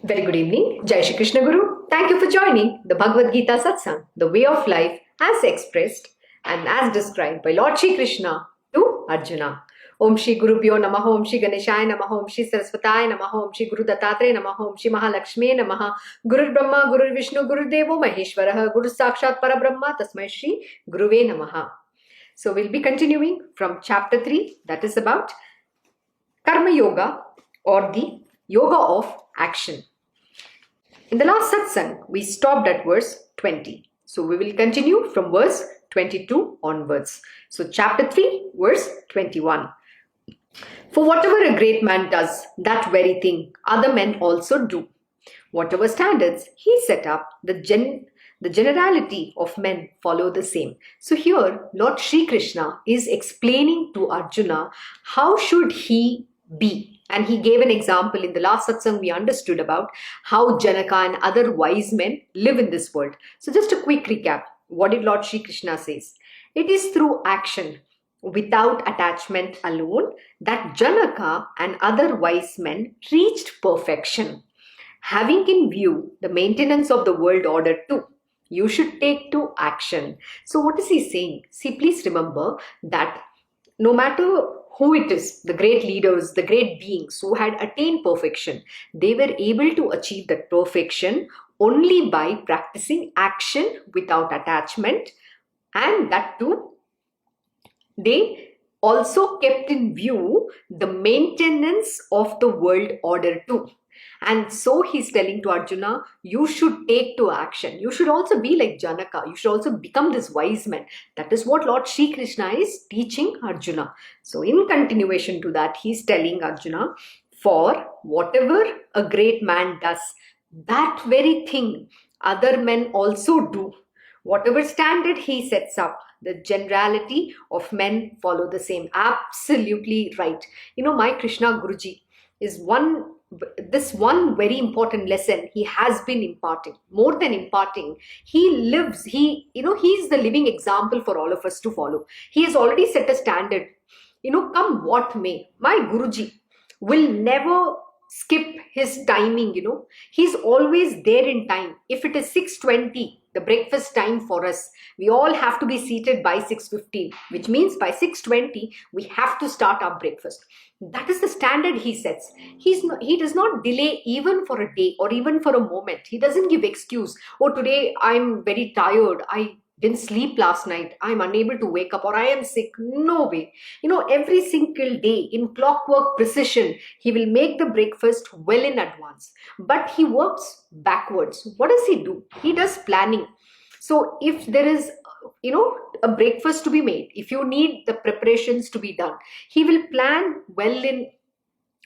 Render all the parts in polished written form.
Very good evening. Jai Shri Krishna Guru. Thank you for joining the Bhagavad Gita Satsang, the way of life as expressed and as described by Lord Shri Krishna to Arjuna. Om Shri Guru Pyo Namaha, Om Shri Ganeshaya Namaha, Om Shri Saraswataya Namaha, Om Shri Guru Dattatreya Namaha, Om Shri Mahalakshmi Namaha, Guru Brahma, Guru Vishnu, Guru Devo Maheshwaraha, Guru Sakshat Parabrahma, Tasmai Shri Guruve Namaha. So we'll be continuing from chapter 3, that is about Karmayoga or the Yoga of Action. In the last satsang, we stopped at verse 20. So we will continue from verse 22 onwards. So chapter 3, verse 21. For whatever a great man does, that very thing other men also do. Whatever standards he set up, the generality of men follow the same. So here, Lord Shri Krishna is explaining to Arjuna how should he be. And he gave an example in the last satsang. We understood about how Janaka and other wise men live in this world. So just a quick recap. What did Lord Shri Krishna says? It is through action without attachment alone that Janaka and other wise men reached perfection. Having in view the maintenance of the world order too, you should take to action. So what is he saying? See, please remember that no matter who it is, the great leaders, the great beings who had attained perfection, they were able to achieve that perfection only by practicing action without attachment, and that too, they also kept in view the maintenance of the world order too. And so he's telling to Arjuna, you should take to action. You should also be like Janaka. You should also become this wise man. That is what Lord Shri Krishna is teaching Arjuna. So in continuation to that, he's telling Arjuna, for whatever a great man does, that very thing other men also do. Whatever standard he sets up, the generality of men follow the same. Absolutely right. You know, my Krishna Guruji is this one very important lesson he has been imparting. More than imparting, he lives, he's the living example for all of us to follow. He has already set a standard. Come what may, my Guruji will never skip his timing. He's always there in time. If it is 6:20, the breakfast time for us, we all have to be seated by 6:15, which means by 6:20 we have to start our breakfast. That is the standard he sets. He does not delay even for a day or even for a moment. He doesn't give excuse. Oh, today I'm very tired. I didn't sleep last night. I'm unable to wake up, or I am sick. No way. Every single day in clockwork precision, he will make the breakfast well in advance. But he works backwards. What does he do? He does planning. So if there is a breakfast to be made, if you need the preparations to be done, he will plan well in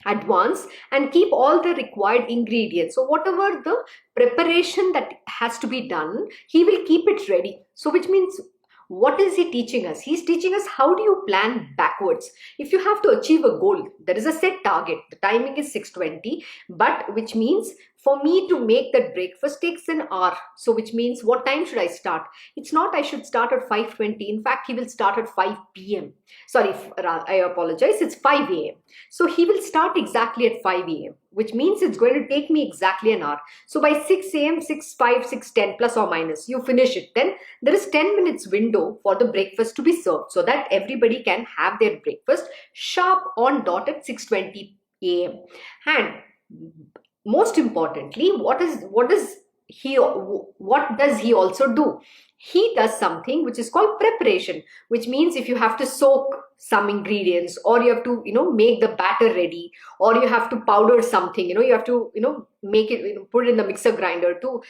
advance and keep all the required ingredients. So whatever the preparation that has to be done, he will keep it ready. So which means, what is he teaching us? He's teaching us how do you plan backwards. If you have to achieve a goal, there is a set target. The timing is 6:20, but which means for me to make that breakfast takes an hour. So which means, what time should I start? It's not I should start at 5:20. In fact, he will start at 5 p.m. Sorry, I apologize. It's 5 a.m. So he will start exactly at 5 a.m., which means it's going to take me exactly an hour. So by 6 a.m., 6:05, 6:10 plus or minus, you finish it. Then there is 10 minutes window for the breakfast to be served so that everybody can have their breakfast sharp on dot at 6:20 a.m. And most importantly, what does he also do? He does something which is called preparation, which means if you have to soak some ingredients, or you have to make the batter ready, or you have to powder something, you have to make it, put it in the mixer grinder to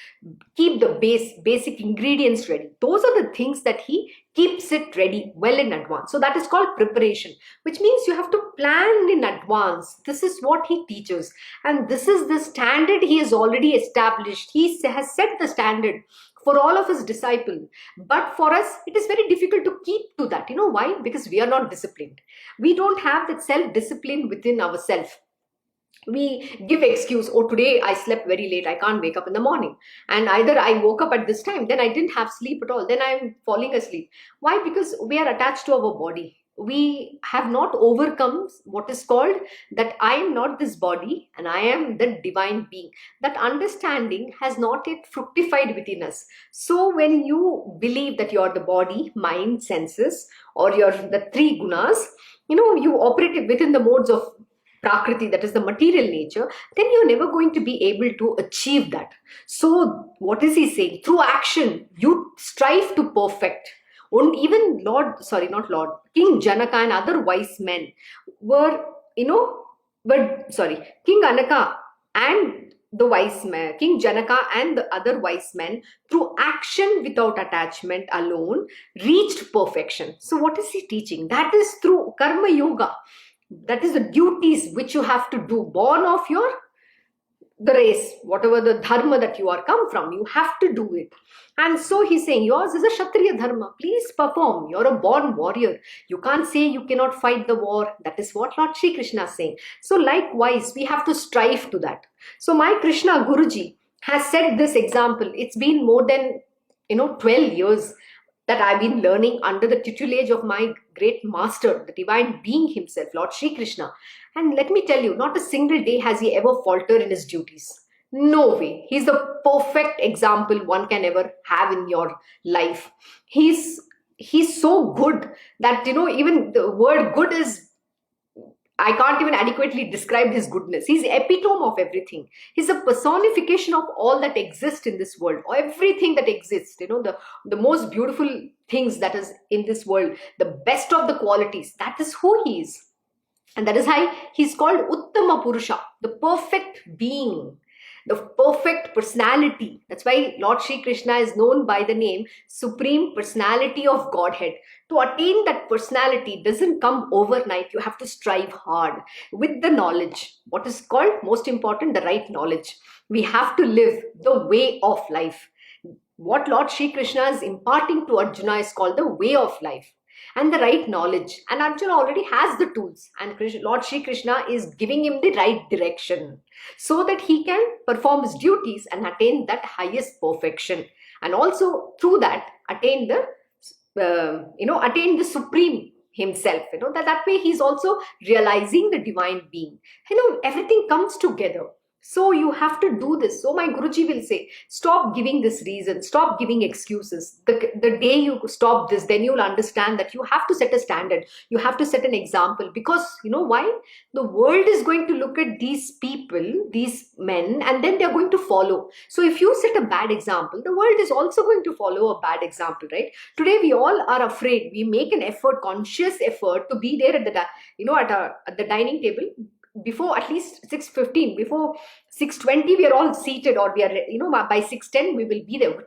keep the basic ingredients ready. Those are the things that he keeps it ready well in advance. So that is called preparation, which means you have to plan in advance. This is what he teaches, and this is the standard he has already established. He has set the standard for all of his disciples. But for us, it is very difficult to keep to that. You know why? Because we are not disciplined. We don't have that self-discipline within ourselves. We give excuse, oh, today I slept very late, I can't wake up in the morning. And either I woke up at this time, then I didn't have sleep at all, then I'm falling asleep. Why? Because we are attached to our body. we have not overcome what is called that I am not this body and I am the divine being. That understanding has not yet fructified within us. So when you believe that you are the body, mind, senses, or you're the three gunas, you operate within the modes of prakriti, that is the material nature, then you're never going to be able to achieve that. So what is he saying? Through action, you strive to perfect. And even King Janaka and other wise men were, King Anaka and the wise man, King Janaka and the other wise men, through action without attachment alone, reached perfection. So what is he teaching? That is through Karmayoga. That is the duties which you have to do, born of the race, whatever the dharma that you are come from, you have to do it. And so he's saying, yours is a Kshatriya dharma. Please perform. You're a born warrior. You can't say you cannot fight the war. That is what Lord Shri Krishna is saying. So likewise, we have to strive to that. So my Krishna Guruji has set this example. It's been more than 12 years that I've been learning under the tutelage of my great master, the divine being himself, Lord Shri Krishna. And let me tell you, not a single day has he ever faltered in his duties. No way. He's the perfect example one can ever have in your life. He's so good that, even the word good is, I can't even adequately describe his goodness. He's the epitome of everything. He's a personification of all that exists in this world, or everything that exists, the most beautiful things that is in this world, the best of the qualities. That is who he is. And that is why he's called Uttama Purusha, the perfect being, the perfect personality. That's why Lord Shri Krishna is known by the name Supreme Personality of Godhead. To attain that personality doesn't come overnight. You have to strive hard with the knowledge. What is called most important, the right knowledge. We have to live the way of life. What Lord Shri Krishna is imparting to Arjuna is called the way of life and the right knowledge. And Arjuna already has the tools, and Lord Shri Krishna is giving him the right direction so that he can perform his duties and attain that highest perfection, and also through that attain the supreme himself. That way he's also realizing the divine being. Everything comes together. So you have to do this. So my Guruji will say, stop giving this reason, stop giving excuses. The day you stop this, then you'll understand that you have to set a standard. You have to set an example, because you know why? The world is going to look at these people, these men, and then they're going to follow. So if you set a bad example, the world is also going to follow a bad example, right? Today we all are afraid. We make an effort, conscious effort, to be there at the dining table before at least 6:15, before 6:20 we are all seated, or we are by 6:10 we will be there.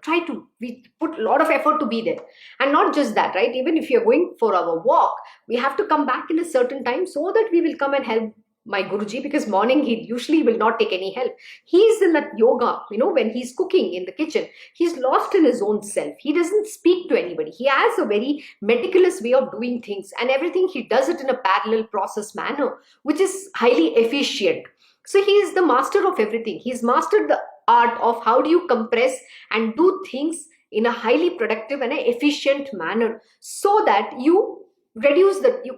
We put a lot of effort to be there. And not just that, right? Even if you're going for our walk, we have to come back in a certain time so that we will come and help my Guruji, because morning he usually will not take any help. He's in that yoga, when he's cooking in the kitchen, he's lost in his own self. He doesn't speak to anybody. He has a very meticulous way of doing things, and everything he does it in a parallel process manner, which is highly efficient. So he is the master of everything. He's mastered the art of how do you compress and do things in a highly productive and an efficient manner, so that you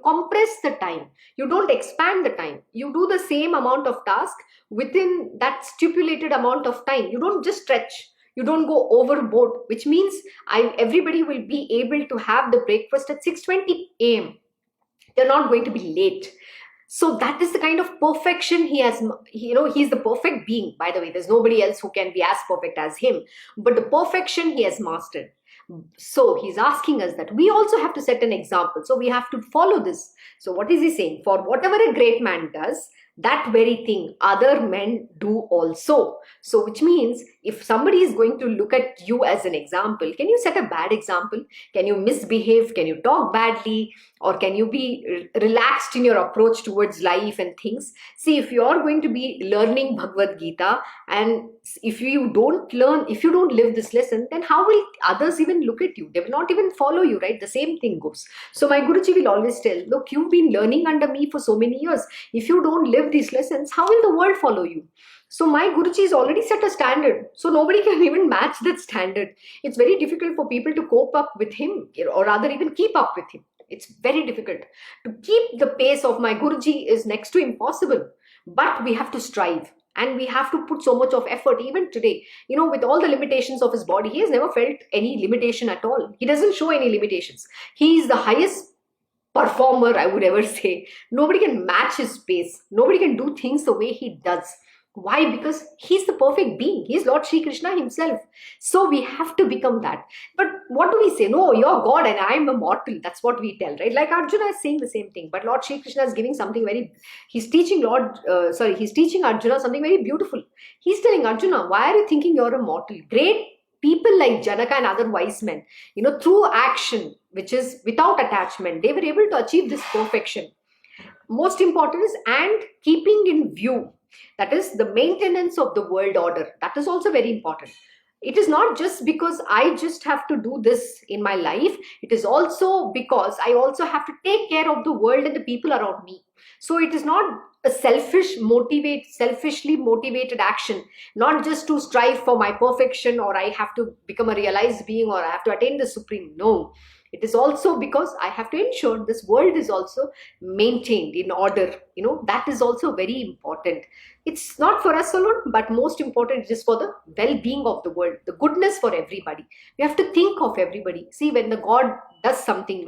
compress the time. You don't expand the time. You do the same amount of task within that stipulated amount of time. You don't just stretch. You don't go overboard, which means everybody will be able to have the breakfast at 6:20 a.m. They're not going to be late. So that is the kind of perfection he has. He's the perfect being. By the way, there's nobody else who can be as perfect as him. But the perfection he has mastered. So he's asking us that we also have to set an example. So we have to follow this. So what is he saying? For whatever a great man does, that very thing other men do also. So which means if somebody is going to look at you as an example, can you set a bad example? Can you misbehave? Can you talk badly? Or can you be relaxed in your approach towards life and things? See, if you are going to be learning Bhagavad Gita, and if you don't live this lesson, then how will others even look at you? They will not even follow you, right? The same thing goes. So my Guruji will always tell, look, you've been learning under me for so many years. If you don't live these lessons, how will the world follow you? So my Guruji has already set a standard. So nobody can even match that standard. It's very difficult for people to cope up with him, or rather even keep up with him. It's very difficult. To keep the pace of my Guruji is next to impossible. But we have to strive and we have to put so much of effort. Even today, with all the limitations of his body, he has never felt any limitation at all. He doesn't show any limitations. He is the highest performer, I would ever say. Nobody can match his pace. Nobody can do things the way he does. Why? Because he's the perfect being. He's Lord Shri Krishna himself. So we have to become that. But what do we say? No, you're God and I'm a mortal. That's what we tell, right? Like Arjuna is saying the same thing. But Lord Shri Krishna is giving something he's teaching he's teaching Arjuna something very beautiful. He's telling Arjuna, why are you thinking you're a mortal? Great people like Janaka and other wise men, through action, which is without attachment, they were able to achieve this perfection. Most important is, and keeping in view, that is the maintenance of the world order. That is also very important. It is not just because I just have to do this in my life. It is also because I also have to take care of the world and the people around me. So it is not a selfishly motivated action, not just to strive for my perfection, or I have to become a realized being, or I have to attain the supreme. No. It is also because I have to ensure this world is also maintained in order. That is also very important. It's not for us alone, but most important, it is for the well-being of the world, the goodness for everybody. We have to think of everybody. See, when the God does something,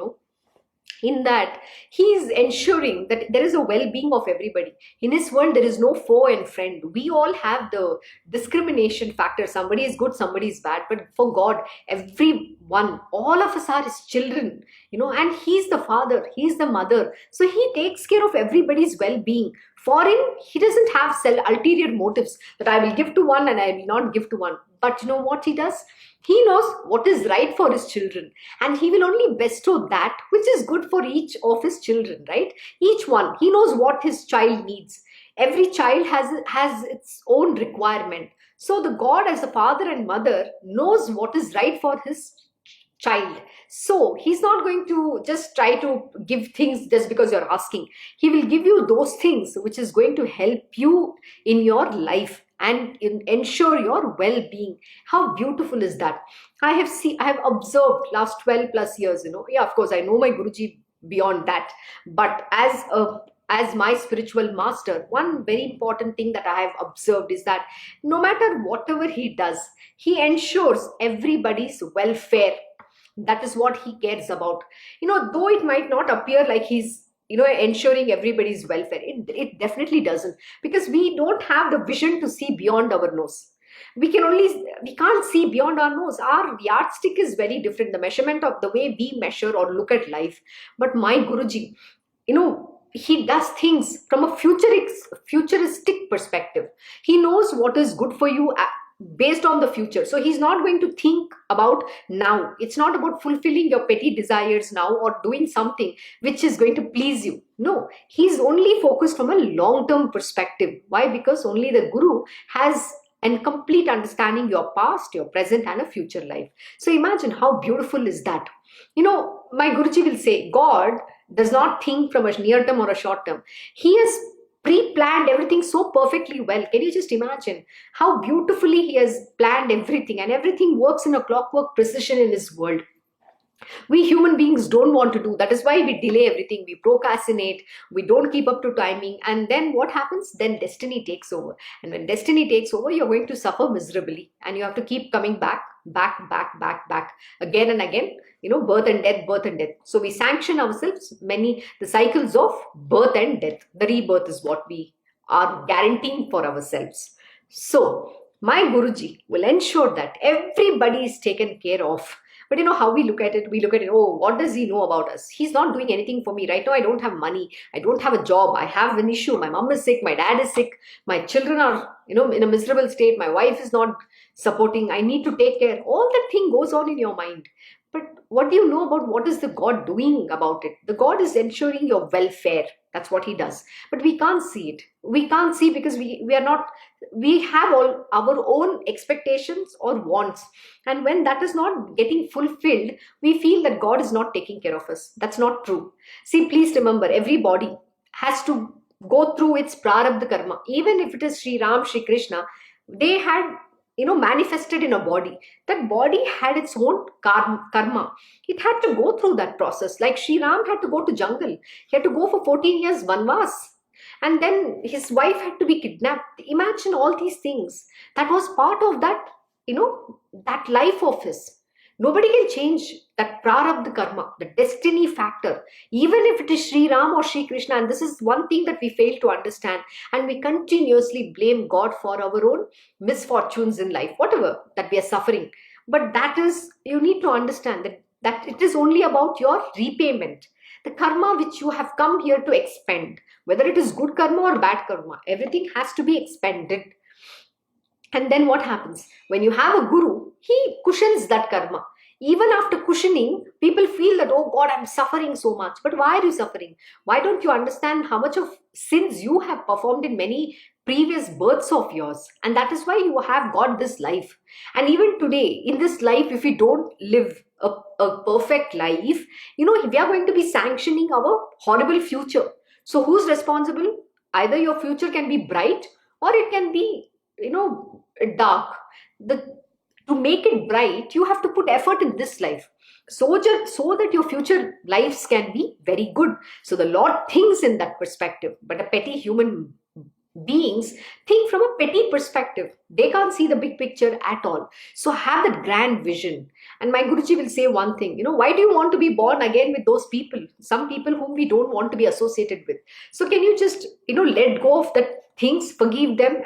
in that he is ensuring that there is a well-being of everybody. In his world, there is no foe and friend. We all have the discrimination factor. Somebody is good, somebody is bad. But for God, everyone, all of us are his children, and he's the father, he's the mother. So he takes care of everybody's well-being. For him, he doesn't have ulterior motives that I will give to one and I will not give to one. But you know what he does? He knows what is right for his children, and he will only bestow that which is good for each of his children, right? Each one, he knows what his child needs. Every child has its own requirement. So the God, as a father and mother, knows what is right for his child. So he's not going to just try to give things just because you're asking. He will give you those things which is going to help you in your life and ensure your well-being. How beautiful is that? I have observed last 12 plus years, of course I know my Guruji beyond that, but as my spiritual master, one very important thing that I have observed is that no matter whatever he does, he ensures everybody's welfare. That is what he cares about. Though it might not appear like he's ensuring everybody's welfare, it definitely doesn't, because we don't have the vision to see beyond our nose. We can't see beyond our nose. Our yardstick is very different, the measurement of the way we measure or look at life. But my Guruji, he does things from a futuristic perspective. He knows what is good for you based on the future. So he's not going to think about now. It's not about fulfilling your petty desires now or doing something which is going to please you. No, he's only focused from a long-term perspective. Why? Because only the Guru has a complete understanding your past, your present, and a future life. So imagine how beautiful is that. My Guruji will say, God does not think from a near term or a short term. He has pre-planned everything so perfectly well. Can you just imagine how beautifully he has planned everything, and everything works in a clockwork precision in his world. We human beings don't want to do. That is why we delay everything. We procrastinate. We don't keep up to timing. And then what happens? Then destiny takes over. And when destiny takes over, you're going to suffer miserably. And you have to keep coming back, again and again. Birth and death, birth and death. So we sanction ourselves the cycles of birth and death. The rebirth is what we are guaranteeing for ourselves. So my Guruji will ensure that everybody is taken care of. But how we look at it? We look at it, oh, what does he know about us? He's not doing anything for me. Right now, I don't have money. I don't have a job. I have an issue. My mom is sick. My dad is sick. My children are, in a miserable state. My wife is not supporting. I need to take care. All that thing goes on in your mind. But what do you know about what is the God doing about it? The God is ensuring your welfare. That's what he does. But we can't see it. We can't see because we have all our own expectations or wants. And when that is not getting fulfilled, we feel that God is not taking care of us. That's not true. See, please remember, every body has to go through its prarabdha karma. Even if it is Sri Ram, Sri Krishna, they had manifested in a body. That body had its own karma. It had to go through that process. Like Sri Ram had to go to jungle. He had to go for 14 years vanvas. And then his wife had to be kidnapped. Imagine all these things. That was part of that, that life of his. Nobody can change that prarabdha karma, the destiny factor, even if it is Sri Ram or Sri Krishna. And this is one thing that we fail to understand. And we continuously blame God for our own misfortunes in life, whatever that we are suffering. But that is, you need to understand that it is only about your repayment. The karma which you have come here to expend, whether it is good karma or bad karma, everything has to be expended. And then what happens? When you have a guru, he cushions that karma. Even after cushioning, people feel that, oh God, I'm suffering so much. But why are you suffering? Why don't you understand how much of sins you have performed in many previous births of yours? And that is why you have got this life. And even today, in this life, if we don't live a perfect life, we are going to be sanctioning our horrible future. So who's responsible? Either your future can be bright or it can be dark. To make it bright, you have to put effort in this life, so that your future lives can be very good. So the Lord thinks in that perspective, but a petty human beings think from a petty perspective. They can't see the big picture at all. So have that grand vision. And my Guruji will say one thing, why do you want to be born again with those people, some people whom we don't want to be associated with? So can you just, let go of that things, forgive them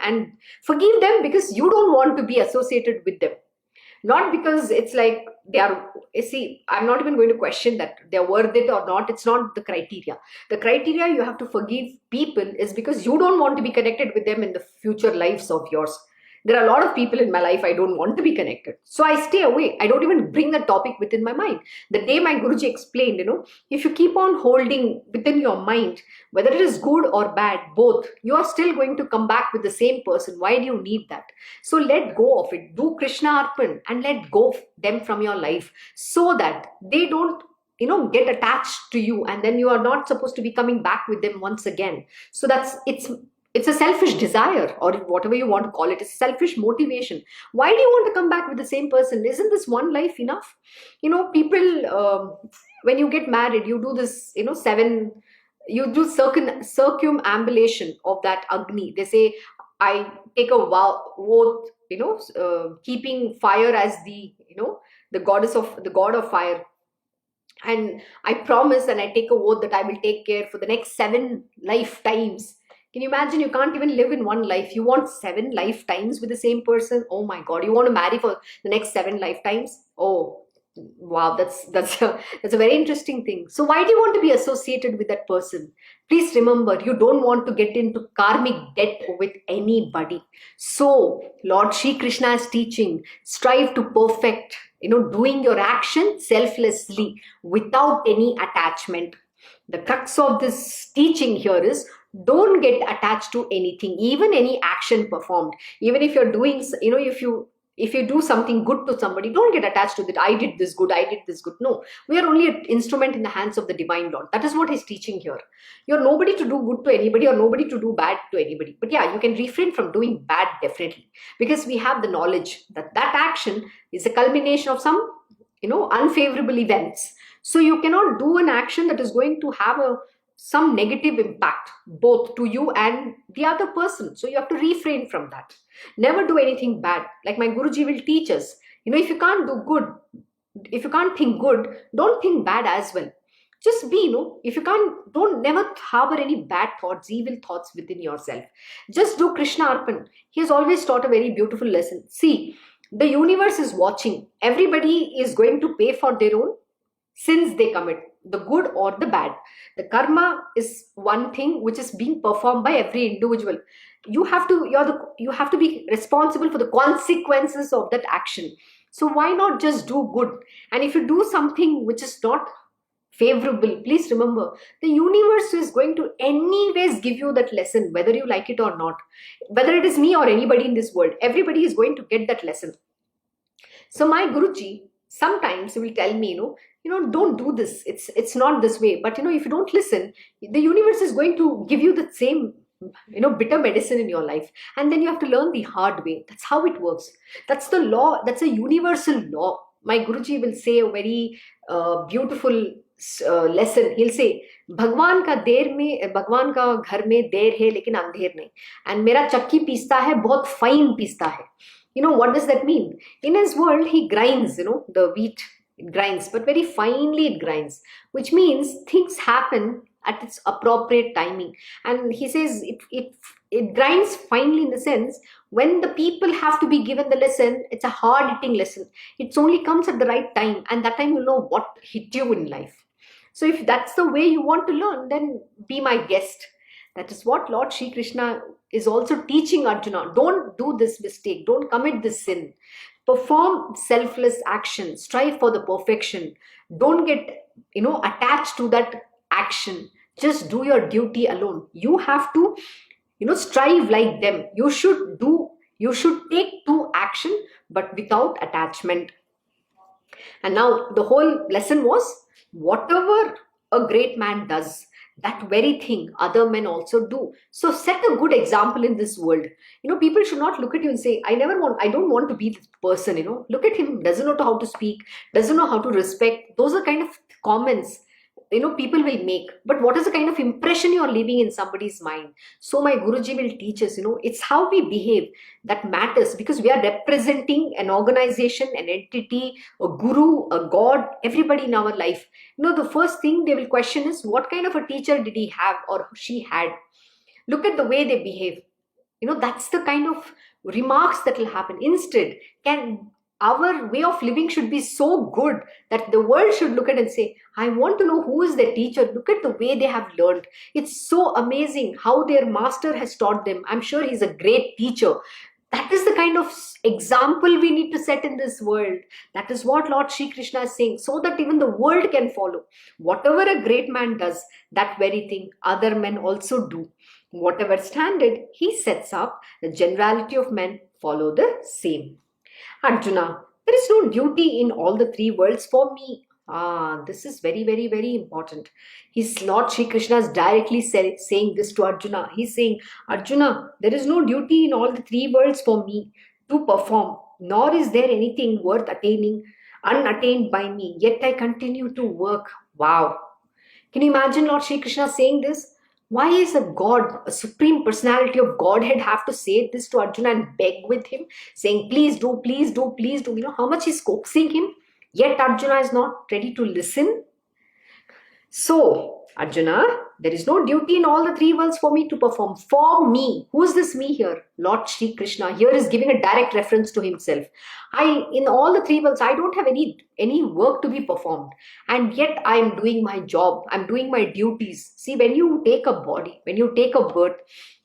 because you don't want to be associated with them. Not because it's like they are, I'm not even going to question that they're worth it or not. It's not the criteria. The criteria you have to forgive people is because you don't want to be connected with them in the future lives of yours. There are a lot of people in my life I don't want to be connected. So I stay away. I don't even bring the topic within my mind. The day my Guruji explained, if you keep on holding within your mind, whether it is good or bad, both, you are still going to come back with the same person. Why do you need that? So let go of it. Do Krishna Arpan and let go of them from your life so that they don't get attached to you, and then you are not supposed to be coming back with them once again. So it's a selfish desire, or whatever you want to call it. It's selfish motivation. Why do you want to come back with the same person? Isn't this one life enough? People, when you get married, you do this, you do circumambulation of that Agni. They say, I take a oath, keeping fire as the god of fire. And I promise and I take a oath that I will take care for the next 7 lifetimes. Can you imagine? You can't even live in one life. You want 7 lifetimes with the same person? Oh my God. You want to marry for the next 7 lifetimes? Oh, wow. That's a very interesting thing. So why do you want to be associated with that person? Please remember, you don't want to get into karmic debt with anybody. So Lord Shri Krishna is teaching, strive to perfect, doing your action selflessly without any attachment. The crux of this teaching here is, don't get attached to anything, even any action performed. Even if you're doing, if you do something good to somebody, don't get attached to that. I did this good. No, we are only an instrument in the hands of the divine Lord. That is what he's teaching here. You're nobody to do good to anybody or nobody to do bad to anybody. But yeah, you can refrain from doing bad, definitely, because we have the knowledge that that action is a culmination of some, unfavorable events. So you cannot do an action that is going to have some negative impact both to you and the other person. So you have to refrain from that. Never do anything bad. Like my Guruji will teach us, if you can't do good, if you can't think good, don't think bad as well. Just be, if you can't, don't never harbor any bad thoughts, evil thoughts within yourself. Just do Krishna Arpan. He has always taught a very beautiful lesson. See, the universe is watching. Everybody is going to pay for their own sins they commit, the good or the bad. The karma is one thing which is being performed by every individual. You have to be responsible for the consequences of that action. So why not just do good? And if you do something which is not favorable, please remember, the universe is going to anyways give you that lesson, whether you like it or not. Whether it is me or anybody in this world, everybody is going to get that lesson. So my Guruji sometimes will tell me, don't do this. It's not this way. But if you don't listen, the universe is going to give you the same bitter medicine in your life, and then you have to learn the hard way. That's how it works. That's the law. That's a universal law. My Guruji will say a very beautiful lesson. He'll say, भगवान का घर में देर है लेकिन अंधेर नहीं, and मेरा चक्की पीसता है, बहुत fine पीसता है. What does that mean? In his world, he grinds, the wheat, it grinds, but very finely it grinds, which means things happen at its appropriate timing. And he says it grinds finely in the sense, when the people have to be given the lesson, it's a hard hitting lesson. It only comes at the right time, and that time you know what hit you in life. So if that's the way you want to learn, then be my guest. That is what Lord Shri Krishna is also teaching Arjuna. Don't do this mistake. Don't commit this sin. Perform selfless action. Strive for the perfection. Don't get, attached to that action. Just do your duty alone. You have to, strive like them. You should take to action, but without attachment. And now the whole lesson was, whatever a great man does, that very thing other men also do. So set a good example in this world. People should not look at you and say, I don't want to be this person. Look at him, doesn't know how to speak, doesn't know how to respect. Those are kind of comments people will make. But what is the kind of impression you are leaving in somebody's mind? So my Guruji will teach us, it's how we behave that matters, because we are representing an organization, an entity, a guru, a god, everybody in our life. The first thing they will question is, what kind of a teacher did he have or she had? Look at the way they behave. That's the kind of remarks that will happen. Instead, our way of living should be so good that the world should look at it and say, I want to know who is their teacher. Look at the way they have learned. It's so amazing how their master has taught them. I'm sure he's a great teacher. That is the kind of example we need to set in this world. That is what Lord Shri Krishna is saying, so that even the world can follow. Whatever a great man does, that very thing other men also do. Whatever standard he sets up, the generality of men follow the same. Arjuna, there is no duty in all the three worlds for me. This is very, very, very important. Lord Shri Krishna is directly saying this to Arjuna. He's saying, Arjuna, there is no duty in all the three worlds for me to perform, nor is there anything worth attaining, unattained by me, yet I continue to work. Wow. Can you imagine Lord Shri Krishna saying this? Why is a God, a supreme personality of Godhead, have to say this to Arjuna and beg with him, saying, please do, please do, please do? How much he's coaxing him, yet Arjuna is not ready to listen. So, Arjuna, there is no duty in all the three worlds for me to perform. For me. Who is this me here? Lord Shri Krishna. Here is giving a direct reference to himself. In all the three worlds, I don't have any work to be performed. And yet I am doing my job. I'm doing my duties. See, when you take a body, when you take a birth,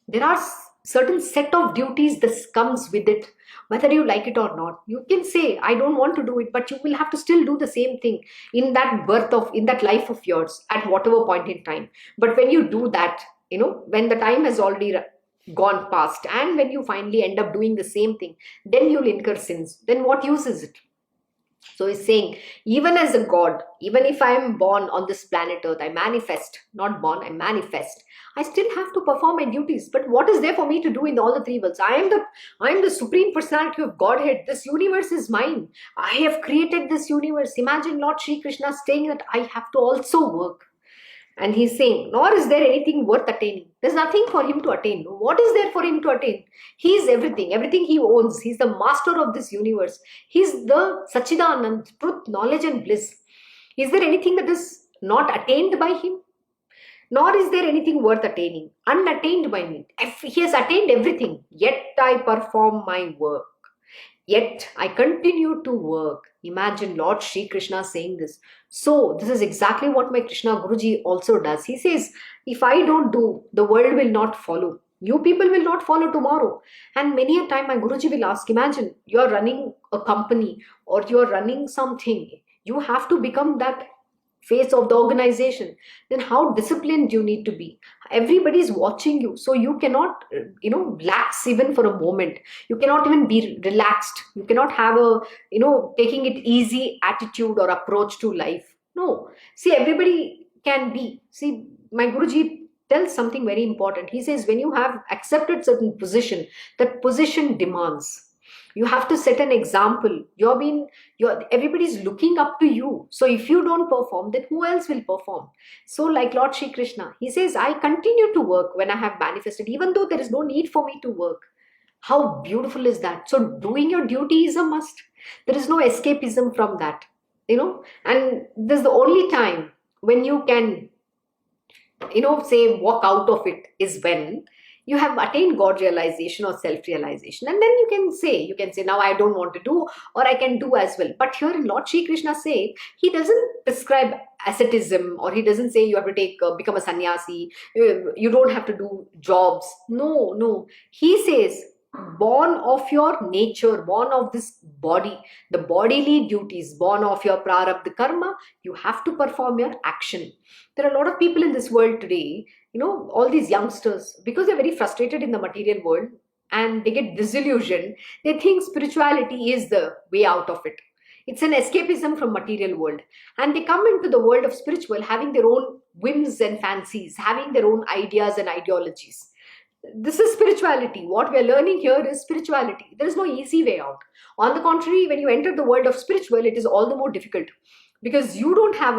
there are certain set of duties that comes with it. Whether you like it or not, you can say, I don't want to do it, but you will have to still do the same thing in that life of yours at whatever point in time. But when you do that, when the time has already gone past, and when you finally end up doing the same thing, then you'll incur sins. Then what use is it? So he's saying, even as a God, even if I am born on this planet Earth, I manifest, not born, I manifest. I still have to perform my duties. But what is there for me to do in all the three worlds? I am the supreme personality of Godhead. This universe is mine. I have created this universe. Imagine Lord Shri Krishna saying that I have to also work. And he's saying, nor is there anything worth attaining. There's nothing for him to attain. What is there for him to attain? He's everything he owns. He's the master of this universe. He's the Sachidanand, truth, knowledge and bliss. Is there anything that is not attained by him? Nor is there anything worth attaining, unattained by me. He has attained everything, yet I perform my work. Yet I continue to work. Imagine Lord Shri Krishna saying this. So this is exactly what my Krishna Guruji also does. He says, if I don't do, the world will not follow. You people will not follow tomorrow. And many a time my Guruji will ask, imagine you are running a company or you are running something. You have to become that face of the organization. Then how disciplined you need to be. Everybody is watching you. So you cannot, relax even for a moment. You cannot even be relaxed. You cannot have a, taking it easy attitude or approach to life. No. See, everybody can be. See, my Guruji tells something very important. He says, when you have accepted certain position, that position demands. You have to set an example. Everybody's looking up to you. So if you don't perform, then who else will perform? So like Lord Shri Krishna, he says, I continue to work when I have manifested, even though there is no need for me to work. How beautiful is that? So doing your duty is a must. There is no escapism from that, and this is the only time when you can, say walk out of it, is when you have attained God realization or self realization, and then you can say now I don't want to do, or I can do as well. But here in Lord Shri Krishna say, he doesn't prescribe asceticism, or he doesn't say you have to become a sannyasi, you don't have to do jobs. No, he says, born of your nature, born of this body, the bodily duties, born of your prarabdha karma, you have to perform your action. There are a lot of people in this world today, all these youngsters, because they're very frustrated in the material world and they get disillusioned, they think spirituality is the way out of it. It's an escapism from material world, and they come into the world of spiritual having their own whims and fancies, having their own ideas and ideologies. This is spirituality. What we are learning here is spirituality. There is no easy way out. On the contrary, when you enter the world of spiritual, it is all the more difficult, because you don't have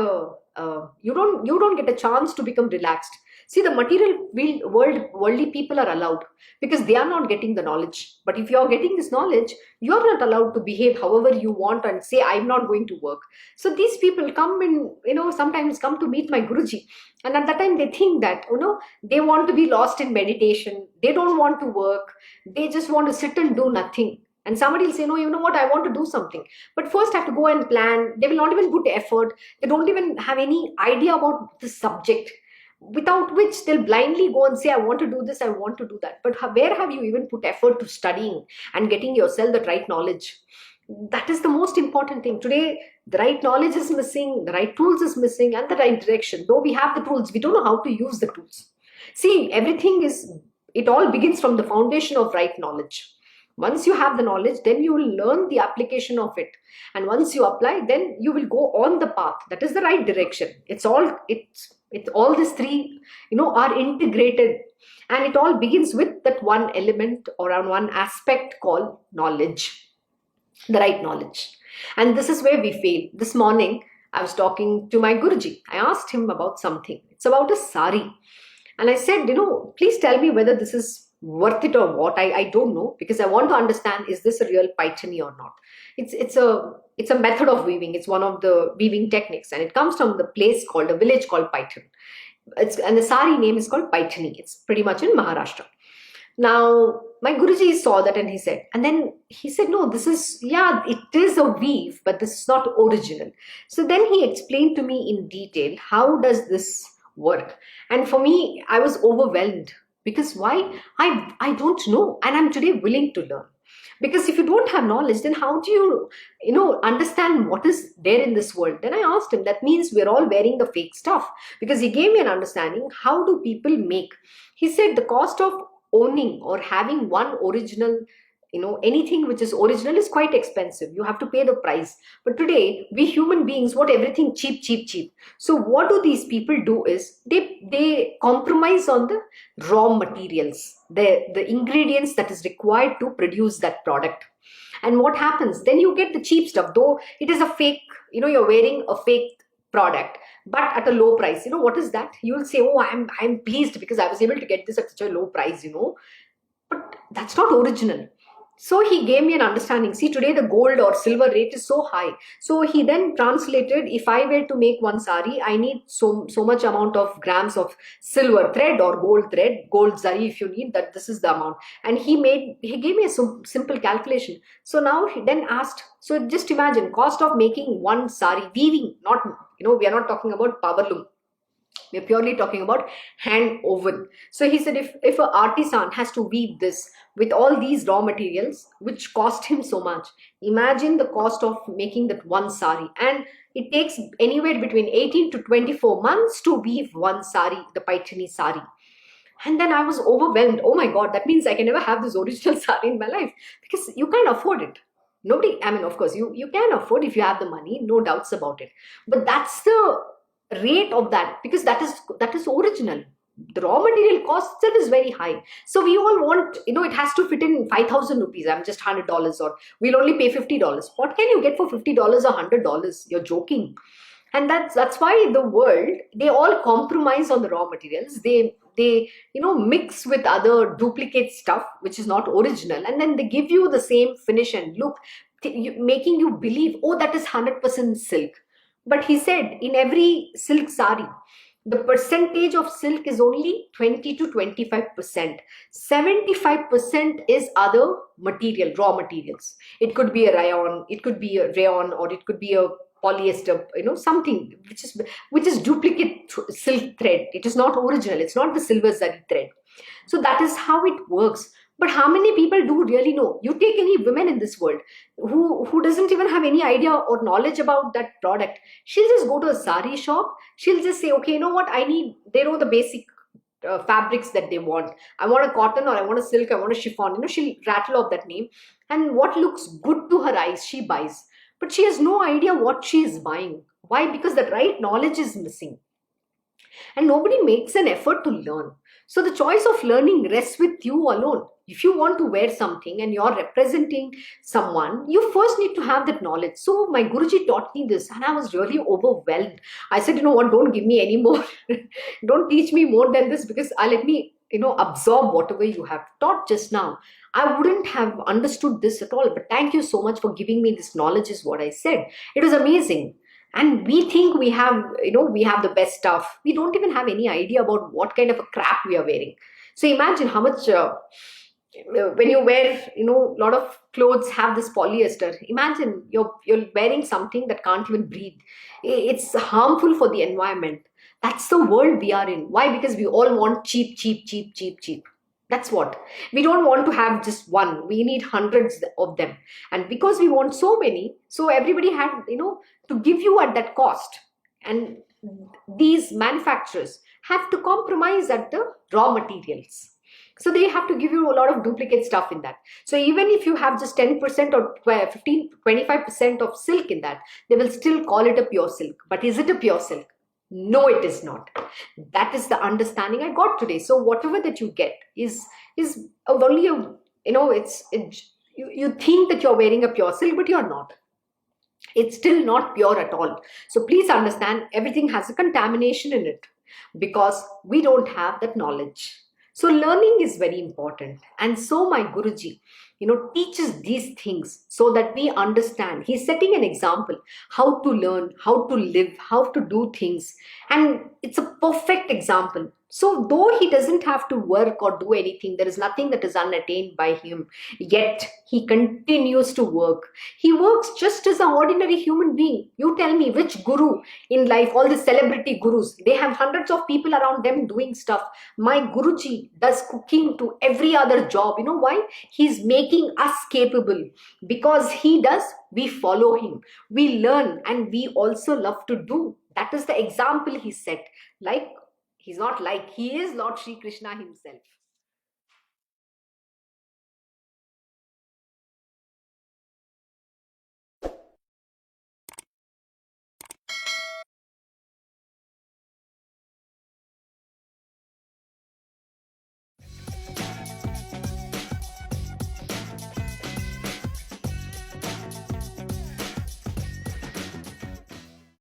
you don't get a chance to become relaxed. See, the material worldly people are allowed because they are not getting the knowledge. But if you are getting this knowledge, you are not allowed to behave however you want and say, I'm not going to work. So these people come in, sometimes come to meet my Guruji. And at that time, they think that, they want to be lost in meditation. They don't want to work. They just want to sit and do nothing. And somebody will say, no, you know what, I want to do something. But first I have to go and plan. They will not even put effort. They don't even have any idea about the subject, without which they'll blindly go and say, I want to do this, I want to do that. But where have you even put effort to studying and getting yourself the right knowledge? That is the most important thing. Today, the right knowledge is missing, the right tools is missing, and the right direction. Though we have the tools, we don't know how to use the tools. See, it all begins from the foundation of right knowledge. Once you have the knowledge, then you will learn the application of it. And once you apply, then you will go on the path. That is the right direction. It's all these three, are integrated. And it all begins with that one element or one aspect called knowledge, the right knowledge. And this is where we fail. This morning, I was talking to my Guruji. I asked him about something. It's about a sari. And I said, please tell me whether this is worth it or what. I don't know, because I want to understand, is this a real paitani or not? It's a method of weaving. It's one of the weaving techniques, and it comes from a village called Paitan. And the sari name is called Paitani. It's pretty much in Maharashtra. Now, my Guruji saw that and he said, no, it is a weave, but this is not original. So then he explained to me in detail, how does this work? And for me, I was overwhelmed. Because why? I don't know, and I'm today willing to learn. Because if you don't have knowledge, then how do you, understand what is there in this world? Then I asked him, that means we're all wearing the fake stuff. Because he gave me an understanding, how do people make? He said the cost of owning or having one original, anything which is original is quite expensive. You have to pay the price. But today, we human beings want everything cheap, cheap, cheap. So what do these people do is, they compromise on the raw materials, the ingredients that is required to produce that product. And what happens? Then you get the cheap stuff, though it is a fake, you're wearing a fake product, but at a low price. What is that? You will say, oh, I'm pleased because I was able to get this at such a low price, But that's not original. So he gave me an understanding. See, today the gold or silver rate is so high. So he then translated, if I were to make one sari, I need so much amount of grams of silver thread or gold zari if you need that, this is the amount. And he gave me a simple calculation. So now he then asked, so just imagine, cost of making one sari, weaving, not, we are not talking about power loom. We're purely talking about hand woven. So he said, if an artisan has to weave this with all these raw materials, which cost him so much, imagine the cost of making that one sari. And it takes anywhere between 18 to 24 months to weave one sari, the Paitani sari. And then I was overwhelmed. Oh my God, that means I can never have this original sari in my life, because you can't afford it. Of course, you can afford if you have the money, no doubts about it. But that's the rate of that, because that is original. the raw material cost itself is very high. So we all want, it has to fit in 5,000 rupees. I'm just $100, or we'll only pay $50. What can you get for $50 or $100? You're joking. And that's why the world, they all compromise on the raw materials. They mix with other duplicate stuff which is not original, and then they give you the same finish and look, making you believe, oh, that is 100% silk. But he said in every silk sari, the percentage of silk is only 20 to 25%. 75% is other material, raw materials. It could be a rayon, it could be a rayon, or it could be a polyester, something which is duplicate silk thread. It is not original. It's not the silver zari thread. So that is how it works. But how many people do really know? You take any women in this world who doesn't even have any idea or knowledge about that product. She'll just go to a sari shop. She'll just say, okay, you know what I need? They know the basic fabrics that they want. I want a cotton, or I want a silk, I want a chiffon. She'll rattle off that name. And what looks good to her eyes, she buys. But she has no idea what she is buying. Why? Because the right knowledge is missing. And nobody makes an effort to learn. So the choice of learning rests with you alone. If you want to wear something and you're representing someone, you first need to have that knowledge. So my Guruji taught me this, and I was really overwhelmed. I said, you know what, don't give me any more. Don't teach me more than this, because let me, absorb whatever you have taught just now. I wouldn't have understood this at all. But thank you so much for giving me this knowledge, is what I said. It was amazing. And we think we have, we have the best stuff. We don't even have any idea about what kind of a crap we are wearing. So imagine how much, when you wear, a lot of clothes have this polyester. Imagine you're wearing something that can't even breathe. It's harmful for the environment. That's the world we are in. Why? Because we all want cheap, cheap, cheap, cheap, cheap. That's what. We don't want to have just one. We need hundreds of them. And because we want so many, so everybody had, to give you at that cost. And these manufacturers have to compromise at the raw materials. So they have to give you a lot of duplicate stuff in that. So even if you have just 10% or 15, 25% of silk in that, they will still call it a pure silk. But is it a pure silk? No, it is not. That is the understanding I got today. So whatever that you get is only a, you think that you're wearing a pure silk, but you're not. It's still not pure at all. So please understand, everything has a contamination in it, because we don't have that knowledge. So learning is very important. And so my Guruji, teaches these things so that we understand. He's setting an example, how to learn, how to live, how to do things. And it's a perfect example. So though he doesn't have to work or do anything, there is nothing that is unattained by him, yet he continues to work. He works just as an ordinary human being. You tell me which guru in life, all the celebrity gurus, they have hundreds of people around them doing stuff. My Guruji does cooking to every other job. You know why? He's making us capable. Because he does, we follow him. We learn, and we also love to do. That is the example he set. He is Lord Sri Krishna himself.